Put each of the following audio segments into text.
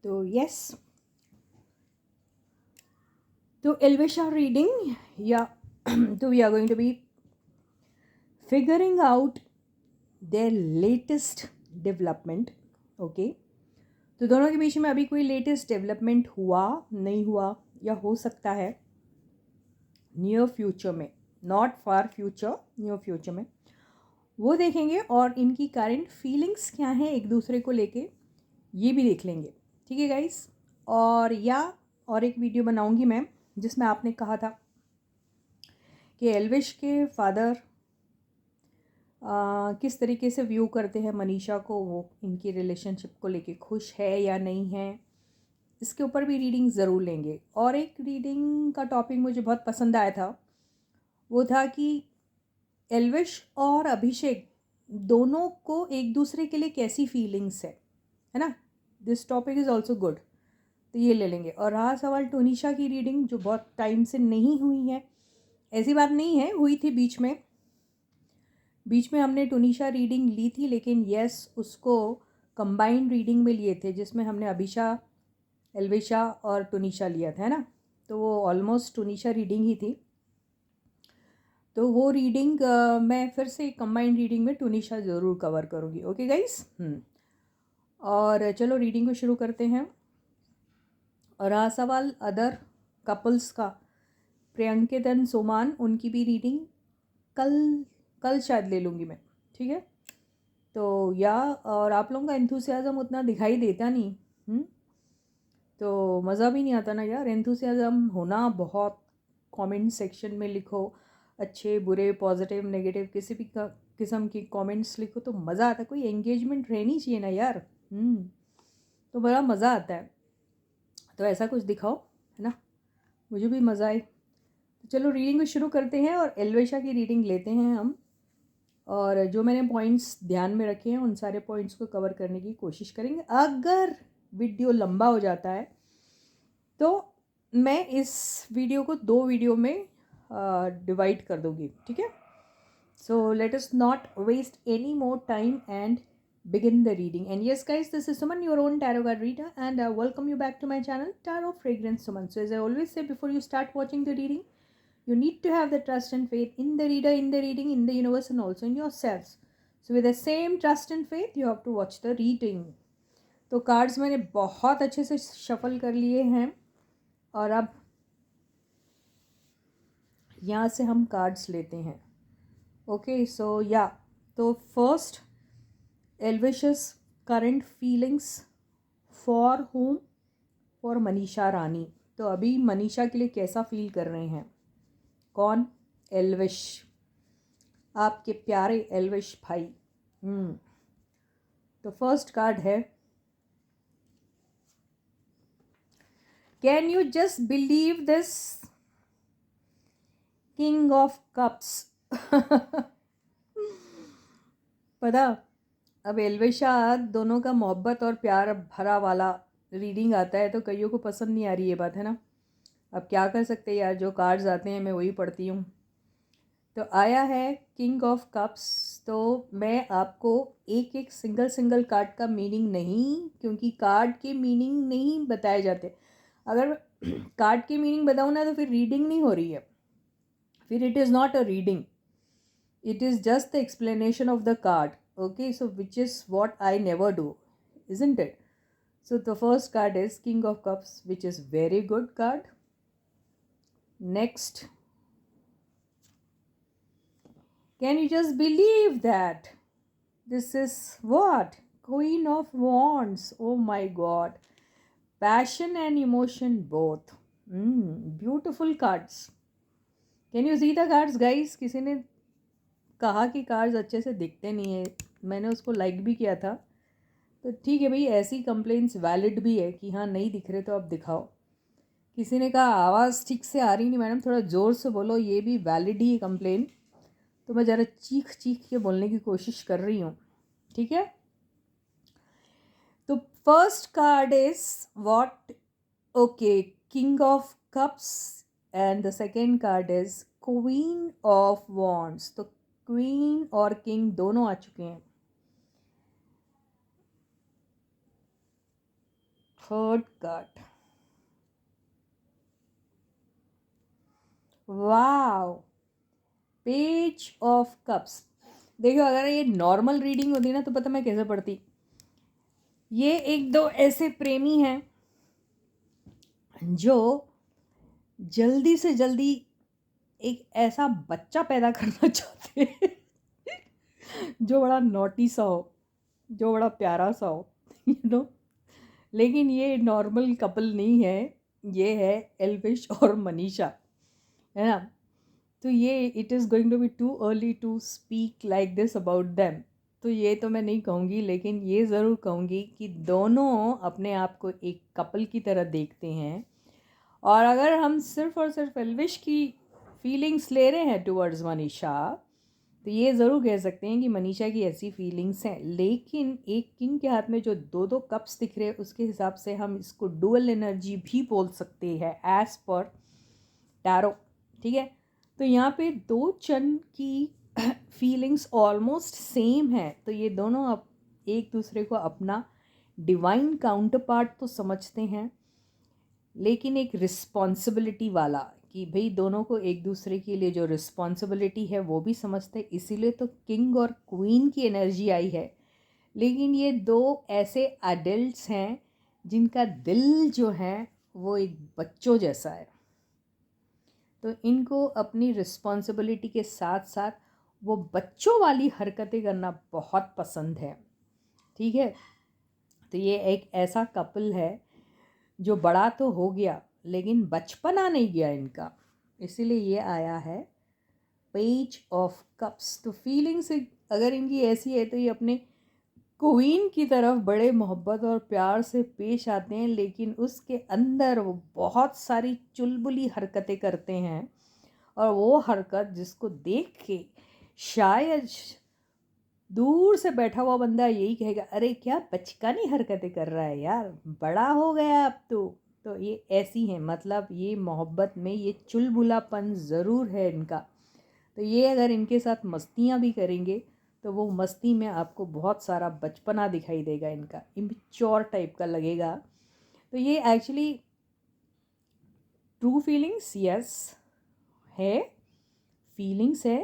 तो यस, तो Elvisha reading, yeah. So we are going to be figuring out their latest development. Okay, तो दोनों के बीच में अभी कोई लेटेस्ट डेवलपमेंट हुआ नहीं हुआ या हो सकता है नियर फ्यूचर में, not far future, near future में, वो देखेंगे। और इनकी करंट फीलिंग्स क्या हैं एक दूसरे को लेके, ये भी देख लेंगे। ठीक है गाइस। और एक वीडियो बनाऊंगी मैं जिसमें आपने कहा था कि एल्विश के फादर किस तरीके से व्यू करते हैं मनीषा को, वो इनकी रिलेशनशिप को लेके खुश है या नहीं है, इसके ऊपर भी रीडिंग ज़रूर लेंगे। और एक रीडिंग का टॉपिक मुझे बहुत पसंद आया था, वो था कि एल्विश और अभिषेक दोनों को एक दूसरे के लिए कैसी फीलिंग्स है ना। This topic is also good, तो ये ले लेंगे। और रहा सवाल टूनिशा की रीडिंग, जो बहुत टाइम से नहीं हुई है, ऐसी बात नहीं है, हुई थी बीच में हमने टूनिशा रीडिंग ली थी, लेकिन यस उसको कंबाइंड रीडिंग में लिए थे जिसमें हमने एल्विशा और टूनिशा लिया था, है ना। तो वो ऑलमोस्ट टूनिशा रीडिंग ही थी। तो वो रीडिंग मैं फिर से कंबाइंड रीडिंग में टूनिशा ज़रूर कवर करूँगी। Okay guys. और चलो रीडिंग को शुरू करते हैं। और रहा सवाल अदर कपल्स का, प्रियंकित एंड सोमान, उनकी भी रीडिंग कल शायद ले लूँगी मैं। ठीक है। तो और आप लोगों का एंथुसियाज़म उतना दिखाई देता नहीं, तो मज़ा भी नहीं आता ना यार। एंथुसियाज़म होना बहुत, कमेंट सेक्शन में लिखो, अच्छे बुरे पॉजिटिव नेगेटिव किसी भी किस्म की कमेंट्स लिखो तो मज़ा आता है। कोई एंगेजमेंट रहनी चाहिए ना यार, तो बड़ा मज़ा आता है। तो ऐसा कुछ दिखाओ, है ना, मुझे भी मज़ा आए। तो चलो रीडिंग को शुरू करते हैं और एल्विशा की रीडिंग लेते हैं हम। और जो मैंने पॉइंट्स ध्यान में रखे हैं उन सारे पॉइंट्स को कवर करने की कोशिश करेंगे। अगर वीडियो लंबा हो जाता है तो मैं इस वीडियो को 2 वीडियो में डिवाइड कर दूँगी। ठीक है। So let us not waste any more time and begin the reading. And yes guys, this is Suman, your own tarot card reader, and welcome you back to my channel Tarot Fragrance Suman. So as I always say before you start watching the reading, you need to have the trust and faith in the reader, in the reading, in the universe, and also in yourselves. So with the same trust and faith you have to watch the reading. तो cards मैंने बहुत अच्छे से shuffle कर लिए हैं और अब यहाँ से हम कार्ड्स लेते हैं। ओके, सो तो first, Elvish's current feelings for home, for Manisha Rani. तो अभी मनीषा के लिए कैसा फील कर रहे हैं? कौन? एल्विश, आपके प्यारे एल्विश भाई। तो फर्स्ट कार्ड है, can you just believe this, king of cups. पता, अब एल्विशा दोनों का मोहब्बत और प्यार भरा वाला रीडिंग आता है तो कईयों को पसंद नहीं आ रही ये बात, है ना। अब क्या कर सकते हैं यार, जो कार्ड्स आते हैं मैं वही पढ़ती हूँ। तो आया है किंग ऑफ कप्स। तो मैं आपको एक एक सिंगल कार्ड का मीनिंग नहीं, क्योंकि कार्ड के मीनिंग नहीं बताए जाते। अगर कार्ड के मीनिंग बताऊँ ना तो फिर रीडिंग नहीं हो रही है, फिर it is not a reading, it is just the explanation of the card. Okay, so which is what I never do, isn't it? So the first card is King of Cups, which is very good card. Next, can you just believe that this is what? Queen of Wands. Oh my god, passion and emotion both. Beautiful cards. Can you see the cards guys? किसी ने कहा कि cards अच्छे से दिखते नहीं है, मैंने उसको लाइक भी किया था। तो ठीक है भाई, ऐसी कंप्लेंट्स वैलिड भी है कि हाँ नहीं दिख रहे तो आप दिखाओ। किसी ने कहा आवाज़ ठीक से आ रही नहीं मैडम, थोड़ा ज़ोर से बोलो, ये भी वैलिड ही है कंप्लेन। तो मैं ज़रा चीख के बोलने की कोशिश कर रही हूँ। ठीक है। तो first card is what? Okay, king of cups, and the second card is queen of wands. तो क्वीन और किंग दोनों आ चुके हैं। Third card, wow, page of cups. देखो अगर ये नॉर्मल रीडिंग होती ना तो पता मैं कैसे पढ़ती। ये एक दो ऐसे प्रेमी हैं जो जल्दी से जल्दी एक ऐसा बच्चा पैदा करना चाहते हैं जो बड़ा नॉटी सा हो, जो बड़ा प्यारा सा हो, यू नो। लेकिन ये नॉर्मल कपल नहीं है, ये है एल्विश और मनीषा, है ना। तो ये it is going to be too early to speak like this about them. तो ये तो मैं नहीं कहूँगी, लेकिन ये ज़रूर कहूँगी कि दोनों अपने आप को एक कपल की तरह देखते हैं। और अगर हम सिर्फ और सिर्फ एल्विश की फीलिंग्स ले रहे हैं टुवर्ड्स मनीषा, तो ये ज़रूर कह सकते हैं कि मनीषा की ऐसी फीलिंग्स हैं। लेकिन एक किंग के हाथ में जो दो दो कप्स दिख रहे हैं उसके हिसाब से हम इसको डुअल एनर्जी भी बोल सकते हैं एज पर टैरो, ठीक है। तो यहाँ पे दो चन की फीलिंग्स ऑलमोस्ट सेम है, तो ये दोनों अब एक दूसरे को अपना डिवाइन काउंटर पार्ट तो समझते हैं, लेकिन एक रिस्पॉन्सिबिलिटी वाला, कि भाई दोनों को एक दूसरे के लिए जो रिस्पॉन्सिबिलिटी है वो भी समझते हैं। इसीलिए तो किंग और क्वीन की एनर्जी आई है। लेकिन ये दो ऐसे एडल्ट्स हैं जिनका दिल जो है वो एक बच्चों जैसा है। तो इनको अपनी रिस्पॉन्सिबिलिटी के साथ साथ वो बच्चों वाली हरकतें करना बहुत पसंद है, ठीक है। तो ये एक ऐसा कपल है जो बड़ा तो हो गया लेकिन बचपना नहीं गया इनका, इसीलिए ये आया है पेज ऑफ कप्स। तो फीलिंग्स अगर इनकी ऐसी है तो ये अपने क्वीन की तरफ बड़े मोहब्बत और प्यार से पेश आते हैं, लेकिन उसके अंदर वो बहुत सारी चुलबुली हरकतें करते हैं। और वो हरकत जिसको देख के शायद दूर से बैठा हुआ बंदा यही कहेगा, अरे क्या बचकानी हरकतें कर रहा है यार, बड़ा हो गया अब तो ये ऐसी हैं, मतलब ये मोहब्बत में ये चुलबुलापन ज़रूर है इनका। तो ये अगर इनके साथ मस्तियाँ भी करेंगे तो वो मस्ती में आपको बहुत सारा बचपना दिखाई देगा, इनका इमेच्योर टाइप का लगेगा। तो ये एक्चुअली ट्रू फीलिंग्स यस है, फीलिंग्स है,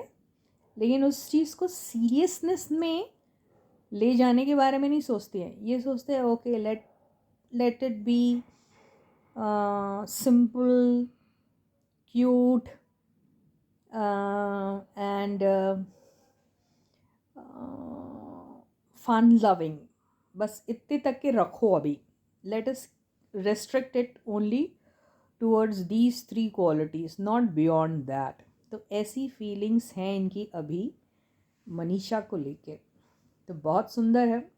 लेकिन उस चीज़ को सीरियसनेस में ले जाने के बारे में नहीं सोचते हैं। ये सोचते हैं okay let it be simple, cute and fun loving, बस इतने तक के रखो अभी। Let us restrict it only towards these three qualities, not beyond that. तो ऐसी फीलिंग्स हैं इनकी अभी मनीषा को लेके, तो बहुत सुंदर है।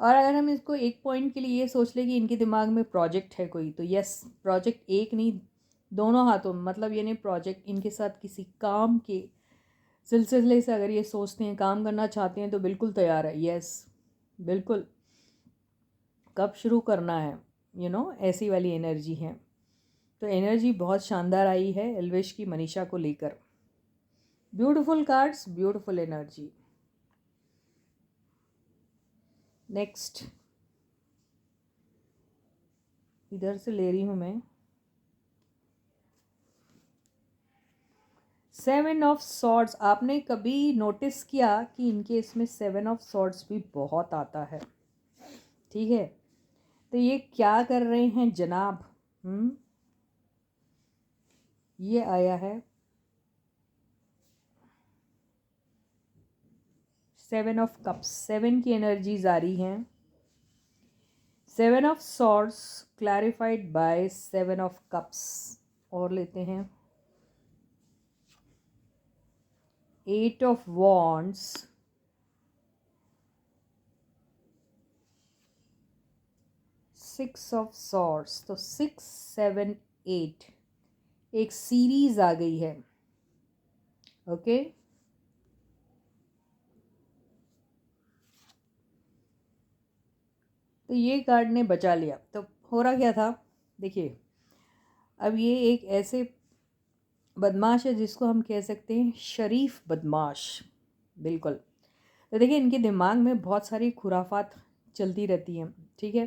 और अगर हम इसको एक पॉइंट के लिए ये सोच लें कि इनके दिमाग में प्रोजेक्ट है कोई, तो यस, प्रोजेक्ट एक नहीं दोनों हाथों में, मतलब ये नहीं प्रोजेक्ट इनके साथ किसी काम के सिलसिले से अगर ये सोचते हैं काम करना चाहते हैं तो बिल्कुल तैयार है, यस बिल्कुल, कब शुरू करना है, यू नो ऐसी वाली एनर्जी है। तो एनर्जी बहुत शानदार आई है एल्विश की मनीषा को लेकर। Beautiful cards, beautiful energy. Next इधर से ले रही हूँ मैं, 7 ऑफ सॉर्ड्स। आपने कभी नोटिस किया कि इनके इसमें 7 ऑफ सॉर्ड्स भी बहुत आता है, ठीक है। तो ये क्या कर रहे हैं जनाब, ये आया है 7 ऑफ कप्स, 7 की एनर्जीज आ रही हैं। 7 of swords clarified by 7 of cups. और लेते हैं 8 ऑफ वॉन्ड्स, 6 ऑफ सॉर्ड्स। तो 6 7 8 एक सीरीज आ गई है, ओके। तो ये कार्ड ने बचा लिया। तो हो रहा क्या था, देखिए अब ये एक ऐसे बदमाश है जिसको हम कह सकते हैं शरीफ बदमाश, बिल्कुल। तो देखिए इनके दिमाग में बहुत सारी खुराफात चलती रहती हैं, ठीक है।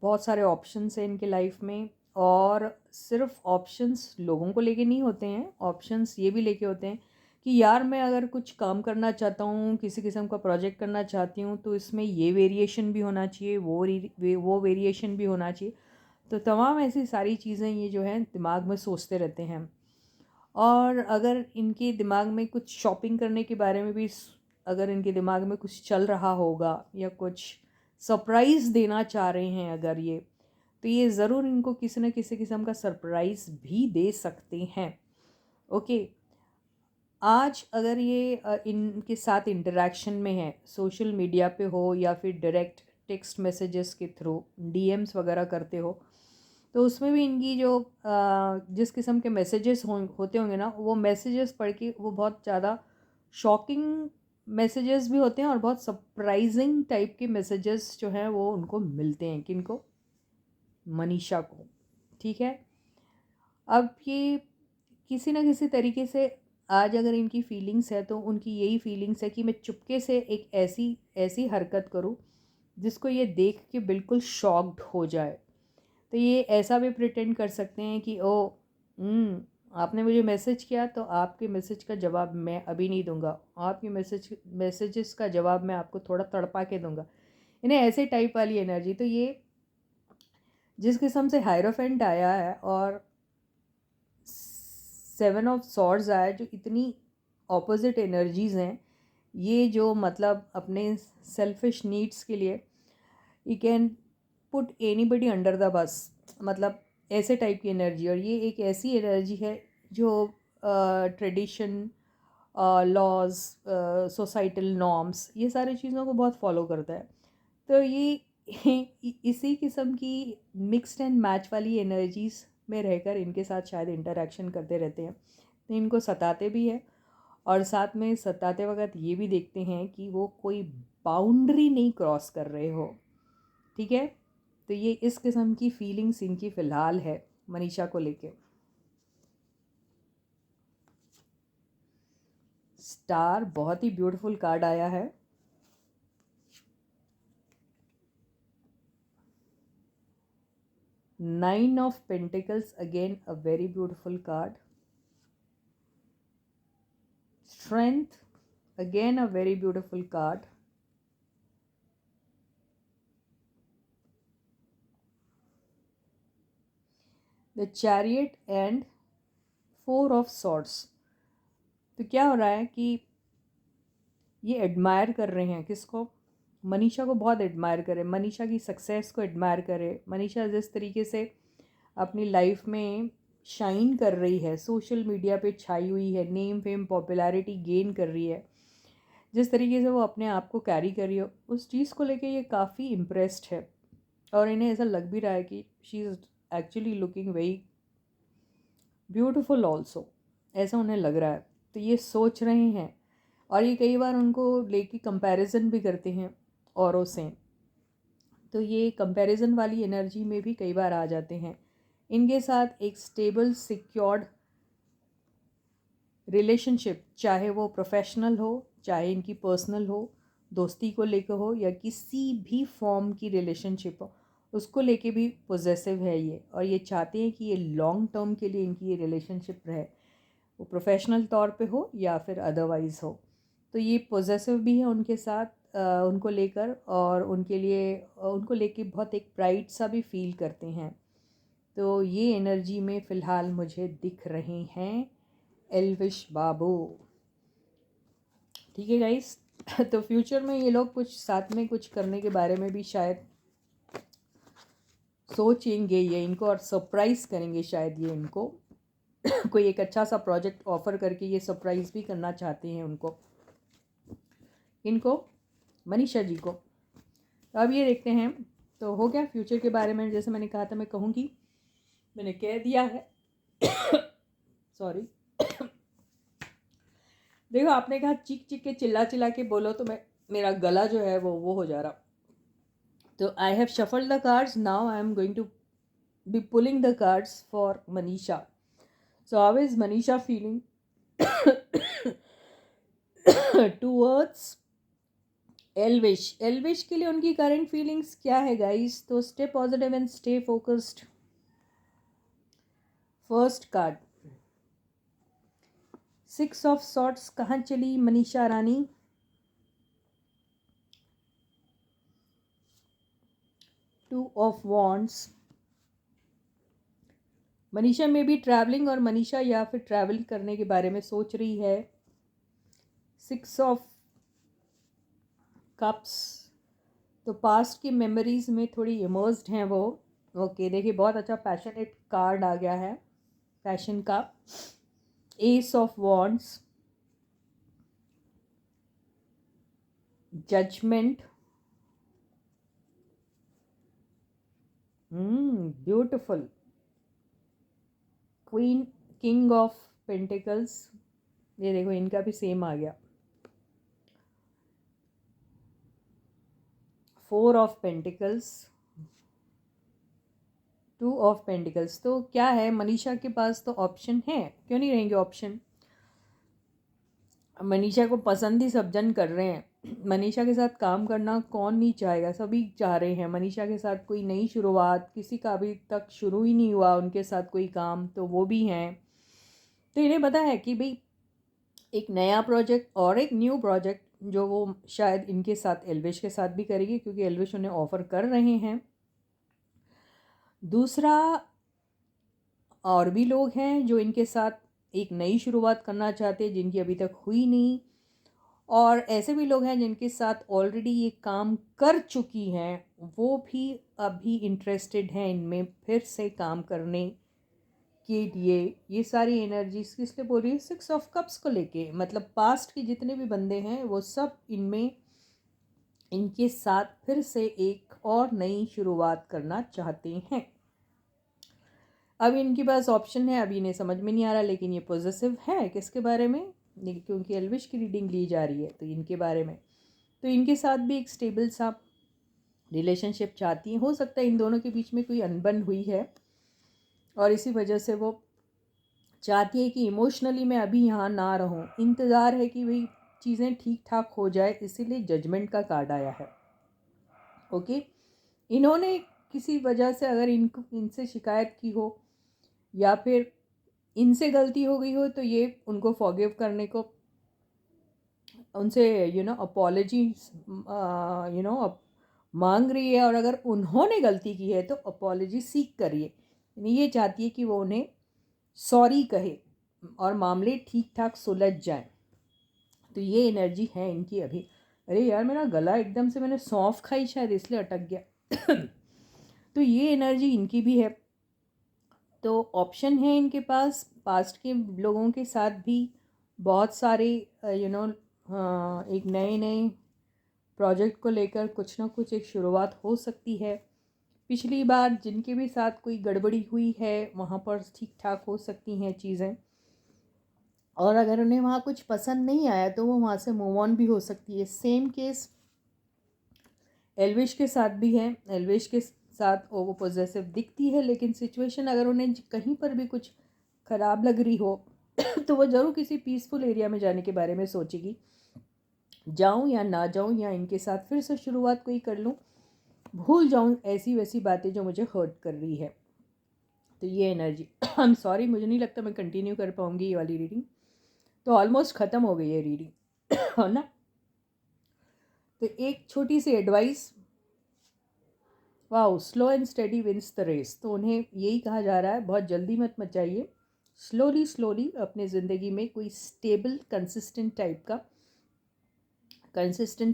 बहुत सारे ऑप्शंस हैं इनके लाइफ में, और सिर्फ ऑप्शंस लोगों को लेके नहीं होते हैं, ऑप्शंस ये भी लेके होते हैं कि यार मैं अगर कुछ काम करना चाहता हूँ, किसी किस्म का प्रोजेक्ट करना चाहती हूँ, तो इसमें ये वेरिएशन भी होना चाहिए, वो वेरिएशन भी होना चाहिए। तो तमाम ऐसी सारी चीज़ें ये जो है दिमाग में सोचते रहते हैं। और अगर इनके दिमाग में कुछ शॉपिंग करने के बारे में भी अगर इनके दिमाग में कुछ चल रहा होगा, या कुछ सरप्राइज़ देना चाह रहे हैं अगर ये, तो ये ज़रूर इनको किसी न किसी किस्म का सरप्राइज़ भी दे सकते हैं। ओके, आज अगर ये इनके साथ इंटरेक्शन में है, सोशल मीडिया पे हो या फिर डायरेक्ट टेक्स्ट मैसेजेस के थ्रू डीएम्स वगैरह करते हो, तो उसमें भी इनकी जो जिस किस्म के मैसेजेस होते होंगे ना, वो मैसेजेस पढ़ के वो बहुत ज़्यादा शॉकिंग मैसेजेस भी होते हैं, और बहुत सरप्राइजिंग टाइप के मैसेजेस जो हैं वो उनको मिलते हैं। किनको? मनीषा को। ठीक है, अब ये किसी न किसी तरीके से आज अगर इनकी फीलिंग्स है, तो उनकी यही फीलिंग्स है कि मैं चुपके से एक ऐसी ऐसी हरकत करूं जिसको ये देख के बिल्कुल शॉक्ड हो जाए। तो ये ऐसा भी प्रिटेंड कर सकते हैं कि ओ, आपने मुझे मैसेज किया, तो आपके मैसेज का जवाब मैं अभी नहीं दूंगा, आपके मैसेजेस का जवाब मैं आपको थोड़ा तड़पा के दूंगा। इन्हें ऐसे टाइप वाली एनर्जी, तो ये जिस किस्म से हायरोफेंट आया है और 7 ऑफ सॉर्ड्स आया, जो इतनी ऑपोजिट एनर्जीज़ हैं, ये जो मतलब अपने सेल्फिश नीड्स के लिए you can put anybody under the bus, मतलब ऐसे टाइप की एनर्जी। और ये एक ऐसी एनर्जी है जो ट्रेडिशन, लॉज, सोसाइटल नॉर्म्स, ये सारी चीज़ों को बहुत फॉलो करता है। तो ये इसी किस्म की मिक्स्ड एंड मैच वाली एनर्जीज़ में रहकर इनके साथ शायद इंटरेक्शन करते रहते हैं। तो इनको सताते भी है, और साथ में सताते वक्त ये भी देखते हैं कि वो कोई बाउंड्री नहीं क्रॉस कर रहे हो। ठीक है, तो ये इस किस्म की फीलिंग्स इनकी फ़िलहाल है मनीषा को लेके। स्टार बहुत ही ब्यूटीफुल कार्ड आया है। Nine of pentacles, again a very beautiful card. Strength, again a very beautiful card. The Chariot and Four of Swords. तो क्या हो रहा है कि ये एडमायर कर रहे हैं किसको? मनीषा को बहुत एडमायर करे, मनीषा की सक्सेस को एडमायर करे। मनीषा जिस तरीके से अपनी लाइफ में शाइन कर रही है, सोशल मीडिया पे छाई हुई है, नेम फेम पॉपुलैरिटी गेन कर रही है, जिस तरीके से वो अपने आप को कैरी कर रही है, उस चीज़ को लेके ये काफ़ी इम्प्रेस्ड है। और इन्हें ऐसा लग भी रहा है कि she is actually looking very beautiful also, ऐसा उन्हें लग रहा है। तो ये सोच रहे हैं, और ये कई बार उनको लेके कंपैरिजन भी करते हैं औरों से। तो ये कंपैरिजन वाली एनर्जी में भी कई बार आ जाते हैं। इनके साथ एक स्टेबल सिक्योर्ड रिलेशनशिप, चाहे वो प्रोफेशनल हो, चाहे इनकी पर्सनल हो, दोस्ती को लेकर हो, या किसी भी फॉर्म की रिलेशनशिप हो, उसको लेके भी पॉजेसिव है ये। और ये चाहते हैं कि ये लॉन्ग टर्म के लिए इनकी ये रिलेशनशिप रहे, वो प्रोफेशनल तौर पे हो या फिर अदरवाइज़ हो। तो ये पॉजेसिव भी है उनके साथ, उनको लेकर, और उनके लिए उनको लेके बहुत एक प्राइड सा भी फील करते हैं। तो ये एनर्जी में फ़िलहाल मुझे दिख रहे हैं एल्विश बाबू। ठीक है गाइस, तो फ्यूचर में ये लोग कुछ साथ में कुछ करने के बारे में भी शायद सोचेंगे ये इनको, और सरप्राइज़ करेंगे शायद ये इनको कोई एक अच्छा सा प्रोजेक्ट ऑफर करके ये सरप्राइज़ भी करना चाहते हैं उनको, इनको, मनीषा जी को। तो अब ये देखते हैं। तो हो गया फ्यूचर के बारे में, जैसे मैंने कहा था मैं कहूँगी, मैंने कह दिया है। सॉरी। देखो, आपने कहा चीख चीख के चिल्ला चिल्ला के बोलो, तो मेरा गला जो है वो हो जा रहा। तो I have shuffled the cards, now I am going to be pulling the cards for Manisha. So how is Manisha feeling towards Elvish के लिए उनकी करंट फीलिंग्स क्या है गाइस? तो stay positive and stay focused. First card 6 of swords, कहाँ चली मनीषा रानी? 2 of wands, Manisha में भी ट्रैवलिंग और मनीषा या फिर ट्रैवल करने के बारे में सोच रही है। 6 ऑफ कप्स, तो पास्ट की मेमोरीज में थोड़ी इमर्स्ड हैं वो। ओके देखिए बहुत अच्छा पैशनेट कार्ड आ गया है पैशन का। Ace of wands, judgement, beautiful queen, king of pentacles, ये देखो इनका भी सेम आ गया। 4 ऑफ पेंटिकल्स, 2 ऑफ पेंटिकल्स। तो क्या है, मनीषा के पास तो ऑप्शन है, क्यों नहीं रहेंगे ऑप्शन? मनीषा को पसंद ही सब जन कर रहे हैं। मनीषा के साथ काम करना कौन नहीं चाहेगा, सभी चाह रहे हैं मनीषा के साथ कोई नई शुरुआत। किसी का अभी तक शुरू ही नहीं हुआ उनके साथ कोई काम, तो वो भी हैं। तो इन्हें पता है कि भाई एक नया प्रोजेक्ट और एक न्यू प्रोजेक्ट जो वो शायद इनके साथ एल्विश के साथ भी करेगी, क्योंकि एल्विश उन्हें ऑफ़र कर रहे हैं। दूसरा, और भी लोग हैं जो इनके साथ एक नई शुरुआत करना चाहते हैं जिनकी अभी तक हुई नहीं, और ऐसे भी लोग हैं जिनके साथ ऑलरेडी ये काम कर चुकी हैं, वो भी अभी इंटरेस्टेड हैं इनमें फिर से काम करने के लिए। ये सारी एनर्जीज किस लिए बोल रही है? 6 ऑफ कप्स को लेके, मतलब पास्ट के जितने भी बंदे हैं वो सब इनमें इनके साथ फिर से एक और नई शुरुआत करना चाहते हैं। अब इनके पास ऑप्शन है, अभी इन्हें समझ में नहीं आ रहा, लेकिन ये पॉजिटिव है किसके बारे में? क्योंकि एल्विश की रीडिंग ली जा रही है तो इनके बारे में। तो इनके साथ भी एक स्टेबल सा रिलेशनशिप चाहती हैं। हो सकता है इन दोनों के बीच में कोई अनबन हुई है और इसी वजह से वो चाहती है कि इमोशनली मैं अभी यहाँ ना रहूँ, इंतज़ार है कि भाई चीज़ें ठीक ठाक हो जाए, इसीलिए जजमेंट का कार्ड आया है। ओके, इन्होंने किसी वजह से अगर इनसे शिकायत की हो या फिर इनसे गलती हो गई हो, तो ये उनको फॉरगिव करने को उनसे अपॉलजी मांग रही है। और अगर उन्होंने गलती की है तो अपॉलजी सीख करिए, यानी ये चाहती है कि वो उन्हें सॉरी कहे और मामले ठीक ठाक सुलझ जाएं। तो ये एनर्जी है इनकी अभी। अरे यार मेरा गला एकदम से, मैंने सौंफ खाई शायद इसलिए अटक गया। तो ये एनर्जी इनकी भी है। तो ऑप्शन है इनके पास पास्ट के लोगों के साथ भी बहुत सारे एक नए प्रोजेक्ट को लेकर कुछ ना कुछ एक शुरुआत हो सकती है। पिछली बार जिनके भी साथ कोई गड़बड़ी हुई है वहाँ पर ठीक ठाक हो सकती हैं चीज़ें, और अगर उन्हें वहाँ कुछ पसंद नहीं आया तो वो वहाँ से मूव ऑन भी हो सकती है। सेम केस एल्विश के साथ भी है। एल्विश के साथ वो पॉजिटिव दिखती है, लेकिन सिचुएशन अगर उन्हें कहीं पर भी कुछ ख़राब लग रही हो तो वो ज़रूर किसी पीसफुल एरिया में जाने के बारे में सोचेगी। जाऊं या ना जाऊं, या इनके साथ फिर से शुरुआत कोई कर लूं, भूल जाऊं ऐसी वैसी बातें जो मुझे हर्ट कर रही है। तो ये एनर्जी आई एम सॉरी, मुझे नहीं लगता मैं कंटिन्यू कर पाऊंगी ये वाली रीडिंग। तो ऑलमोस्ट ख़त्म हो गई है रीडिंग है ना। तो एक छोटी सी advice, wow, slow and steady wins the race. तो उन्हें यही कहा जा रहा है, बहुत जल्दी मत मचाइए, स्लोली अपने ज़िंदगी में कोई स्टेबल कंसिस्टेंट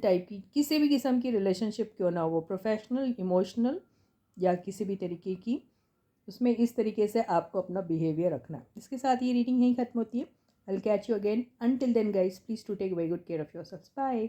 टाइप की किसी भी किस्म की रिलेशनशिप क्यों ना हो, प्रोफेशनल, इमोशनल या किसी भी तरीके की, उसमें इस तरीके से आपको अपना बिहेवियर रखना है। इसके साथ ये रीडिंग यहीं ख़त्म होती है। I will catch you again, until then guys please to take very good care of yourselves. Bye.